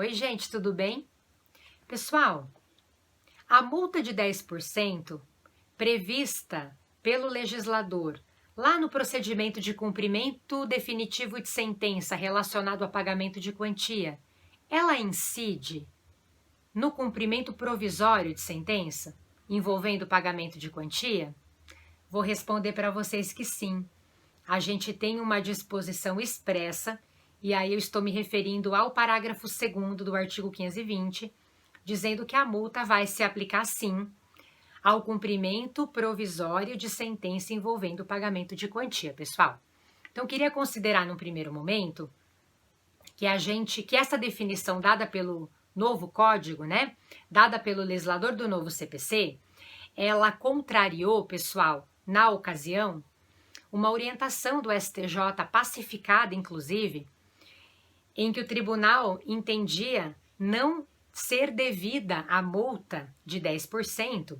Oi, gente, tudo bem? Pessoal, a multa de 10% prevista pelo legislador lá no procedimento de cumprimento definitivo de sentença relacionado a pagamento de quantia, ela incide no cumprimento provisório de sentença envolvendo pagamento de quantia? Vou responder para vocês que sim. A gente tem uma disposição expressa, e aí eu estou me referindo ao parágrafo 2º do artigo 520, dizendo que a multa vai se aplicar sim ao cumprimento provisório de sentença envolvendo pagamento de quantia, pessoal. Então, queria considerar num primeiro momento que essa definição dada pelo novo código, né, dada pelo legislador do novo CPC, ela contrariou, pessoal, na ocasião, uma orientação do STJ, pacificada inclusive, em que o tribunal entendia não ser devida a multa de 10%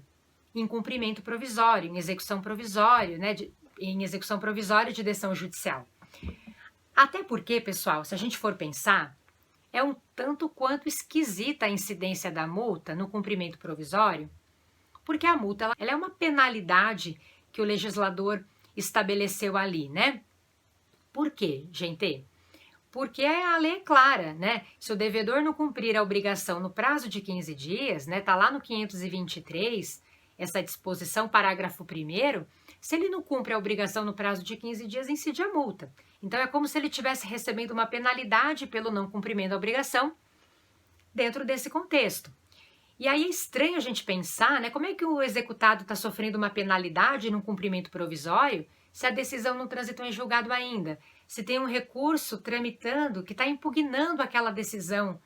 em cumprimento provisório, em execução provisória, né, em execução provisória de decisão judicial. Até porque, pessoal, se a gente for pensar, é um tanto quanto esquisita a incidência da multa no cumprimento provisório, porque a multa ela é uma penalidade que o legislador estabeleceu ali, né? Por quê, gente? Porque a lei é clara, né? Se o devedor não cumprir a obrigação no prazo de 15 dias, né? Tá lá no 523, essa disposição, parágrafo 1º, se ele não cumpre a obrigação no prazo de 15 dias, incide a multa. Então, é como se ele estivesse recebendo uma penalidade pelo não cumprimento da obrigação dentro desse contexto. E aí é estranho a gente pensar, né? Como é que o executado está sofrendo uma penalidade no cumprimento provisório se a decisão não transitou em julgado ainda? Se tem um recurso tramitando que está impugnando aquela decisão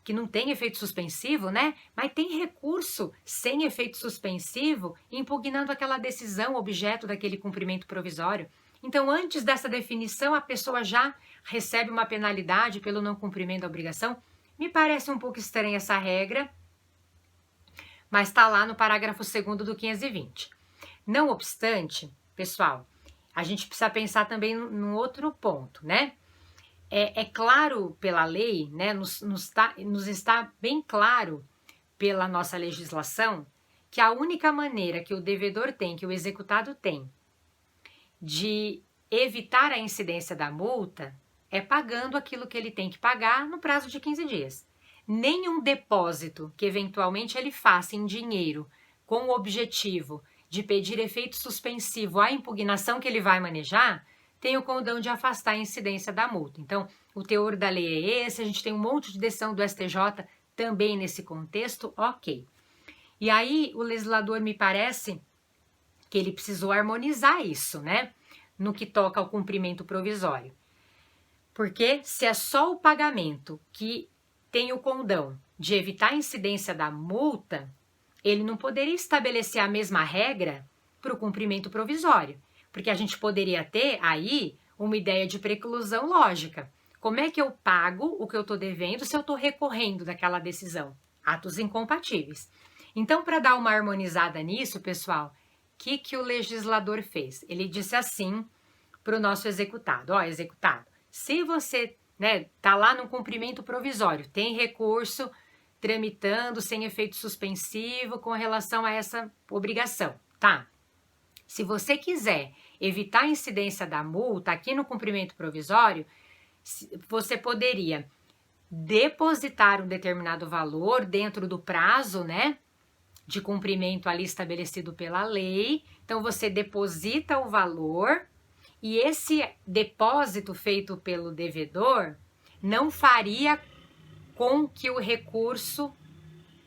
que não tem efeito suspensivo, né? Mas tem recurso sem efeito suspensivo impugnando aquela decisão objeto daquele cumprimento provisório. Então, antes dessa definição, a pessoa já recebe uma penalidade pelo não cumprimento da obrigação. Me parece um pouco estranha essa regra, mas está lá no parágrafo 2º do 520. Não obstante, pessoal, a gente precisa pensar também num outro ponto, né? É claro pela lei, né? Nos está bem claro pela nossa legislação que a única maneira que o devedor tem, que o executado tem, de evitar a incidência da multa é pagando aquilo que ele tem que pagar no prazo de 15 dias. Nenhum depósito que eventualmente ele faça em dinheiro com o objetivo de pedir efeito suspensivo à impugnação que ele vai manejar tem o condão de afastar a incidência da multa. Então, o teor da lei é esse, a gente tem um monte de decisão do STJ também nesse contexto, ok. E aí, o legislador me parece que ele precisou harmonizar isso, né? No que toca ao cumprimento provisório. Porque se é só o pagamento que tem o condão de evitar a incidência da multa, ele não poderia estabelecer a mesma regra para o cumprimento provisório, porque a gente poderia ter aí uma ideia de preclusão lógica. Como é que eu pago o que eu estou devendo se eu estou recorrendo daquela decisão? Atos incompatíveis. Então, para dar uma harmonizada nisso, pessoal, o que o legislador fez? Ele disse assim para o nosso executado, ó, executado, se você tá lá no cumprimento provisório, tem recurso tramitando sem efeito suspensivo com relação a essa obrigação, tá? Se você quiser evitar a incidência da multa aqui no cumprimento provisório, você poderia depositar um determinado valor dentro do prazo, né, de cumprimento ali estabelecido pela lei. Então, você deposita o valor e esse depósito feito pelo devedor não faria com que o recurso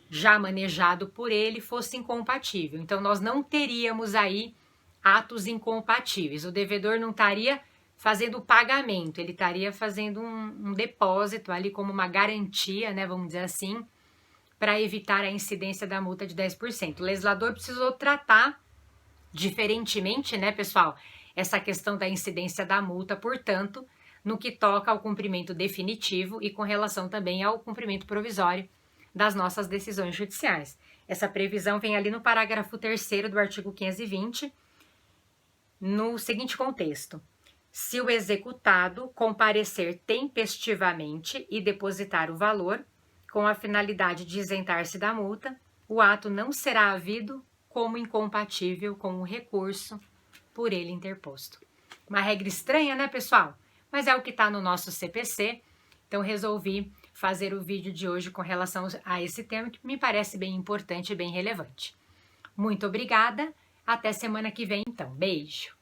já manejado por ele fosse incompatível. Então, nós não teríamos aí atos incompatíveis. O devedor não estaria fazendo o pagamento, ele estaria fazendo um depósito ali como uma garantia, né, vamos dizer assim, para evitar a incidência da multa de 10%. O legislador precisou tratar diferentemente, né, pessoal, essa questão da incidência da multa, portanto, no que toca ao cumprimento definitivo e com relação também ao cumprimento provisório das nossas decisões judiciais. Essa previsão vem ali no parágrafo 3º do artigo 520, no seguinte contexto: se o executado comparecer tempestivamente e depositar o valor, com a finalidade de isentar-se da multa, o ato não será havido como incompatível com o recurso por ele interposto. Uma regra estranha, né, pessoal? Mas é o que está no nosso CPC, então resolvi fazer o vídeo de hoje com relação a esse tema que me parece bem importante e bem relevante. Muito obrigada, até semana que vem então. Beijo!